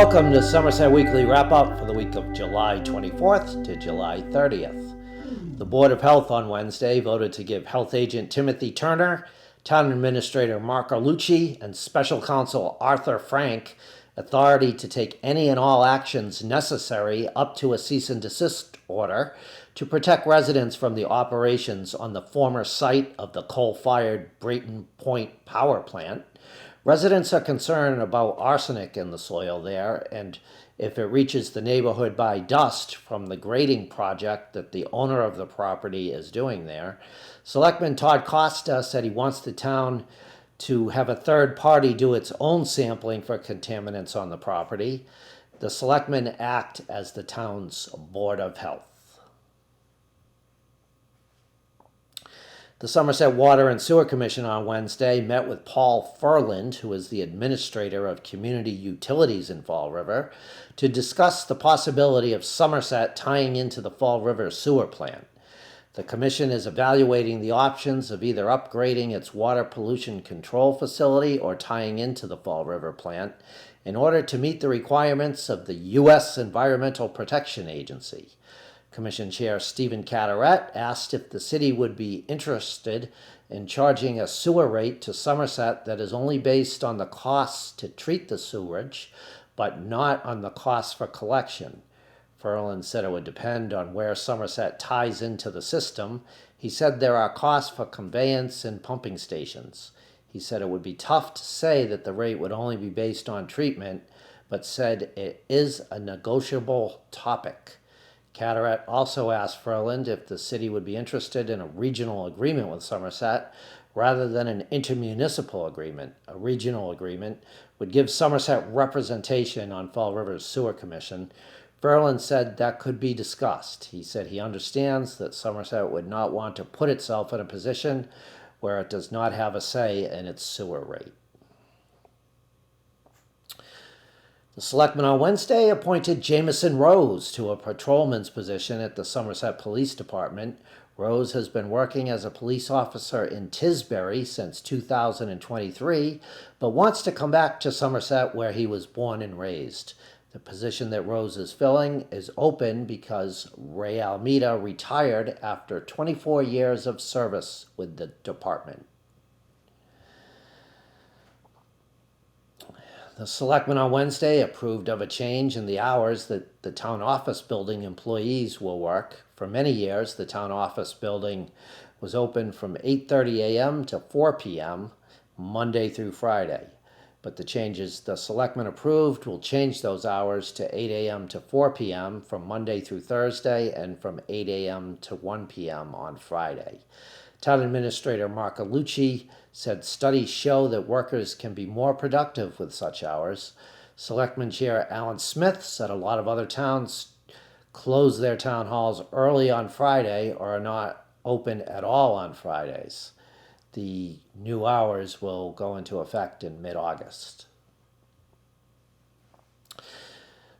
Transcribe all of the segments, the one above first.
Welcome to Somerset Weekly Wrap-Up for the week of July 24th to July 30th. The Board of Health on Wednesday voted to give Health Agent Timothy Turner, Town Administrator Mark Arlucci, and Special Counsel Arthur Frank authority to take any and all actions necessary up to a cease and desist order to protect residents from the operations on the former site of the coal-fired Brayton Point Power Plant. Residents are concerned about arsenic in the soil there, and if it reaches the neighborhood by dust from the grading project that the owner of the property is doing there. Selectman Todd Costa said he wants the town to have a third party do its own sampling for contaminants on the property. The selectmen act as the town's Board of Health. The Somerset Water and Sewer Commission on Wednesday met with Paul Furland, who is the Administrator of Community Utilities in Fall River, to discuss the possibility of Somerset tying into the Fall River sewer plant. The Commission is evaluating the options of either upgrading its water pollution control facility or tying into the Fall River plant in order to meet the requirements of the U.S. Environmental Protection Agency. Commission Chair Stephen Carteret asked if the city would be interested in charging a sewer rate to Somerset that is only based on the costs to treat the sewage, but not on the costs for collection. Furland said it would depend on where Somerset ties into the system. He said there are costs for conveyance and pumping stations. He said it would be tough to say that the rate would only be based on treatment, but said it is a negotiable topic. Carteret also asked Furland if the city would be interested in a regional agreement with Somerset rather than an intermunicipal agreement. A regional agreement would give Somerset representation on Fall River's Sewer Commission. Furland said that could be discussed. He said he understands that Somerset would not want to put itself in a position where it does not have a say in its sewer rate. The Selectmen on Wednesday appointed Jamison Rose to a patrolman's position at the Somerset Police Department. Rose has been working as a police officer in Tisbury since 2023, but wants to come back to Somerset where he was born and raised. The position that Rose is filling is open because Ray Almeida retired after 24 years of service with the department. The Selectmen on Wednesday approved of a change in the hours that the town office building employees will work. For many years, the town office building was open from 8:30 a.m. to 4 p.m. Monday through Friday. But the changes the Selectmen approved will change those hours to 8 a.m. to 4 p.m. from Monday through Thursday and from 8 a.m. to 1 p.m. on Friday. Town Administrator Mark Arlucci said studies show that workers can be more productive with such hours. Selectman Chair Alan Smith said a lot of other towns close their town halls early on Friday or are not open at all on Fridays. The new hours will go into effect in mid-August.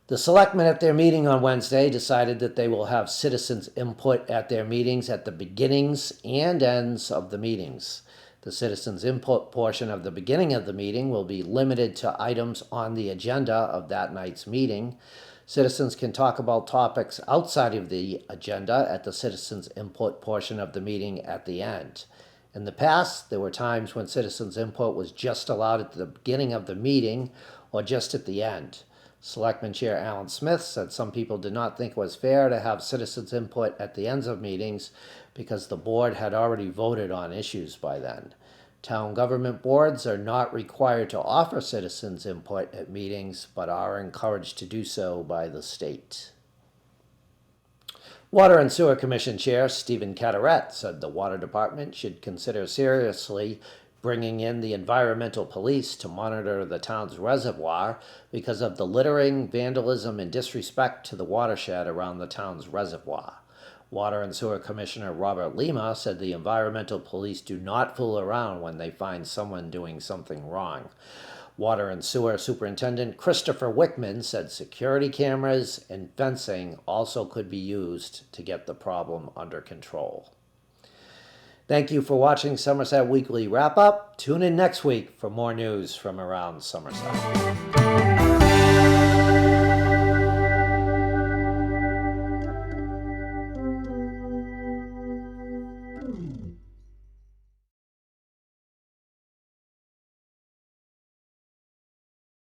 The Selectmen at their meeting on Wednesday decided that they will have citizens' input at their meetings at the beginnings and ends of the meetings. The citizens' input portion of the beginning of the meeting will be limited to items on the agenda of that night's meeting. Citizens can talk about topics outside of the agenda at the citizens' input portion of the meeting at the end. In the past, there were times when citizens' input was just allowed at the beginning of the meeting or just at the end. Selectman Chair Alan Smith said some people did not think it was fair to have citizens' input at the ends of meetings because the board had already voted on issues by then. Town government boards are not required to offer citizens' input at meetings, but are encouraged to do so by the state. Water and Sewer Commission Chair Stephen Carteret said the Water Department should consider seriously bringing in the environmental police to monitor the town's reservoir because of the littering, vandalism, and disrespect to the watershed around the town's reservoir. Water and Sewer Commissioner Robert Lima said the environmental police do not fool around when they find someone doing something wrong. Water and Sewer Superintendent Christopher Wickman said security cameras and fencing also could be used to get the problem under control. Thank you for watching Somerset Weekly Wrap Up. Tune in next week for more news from around Somerset.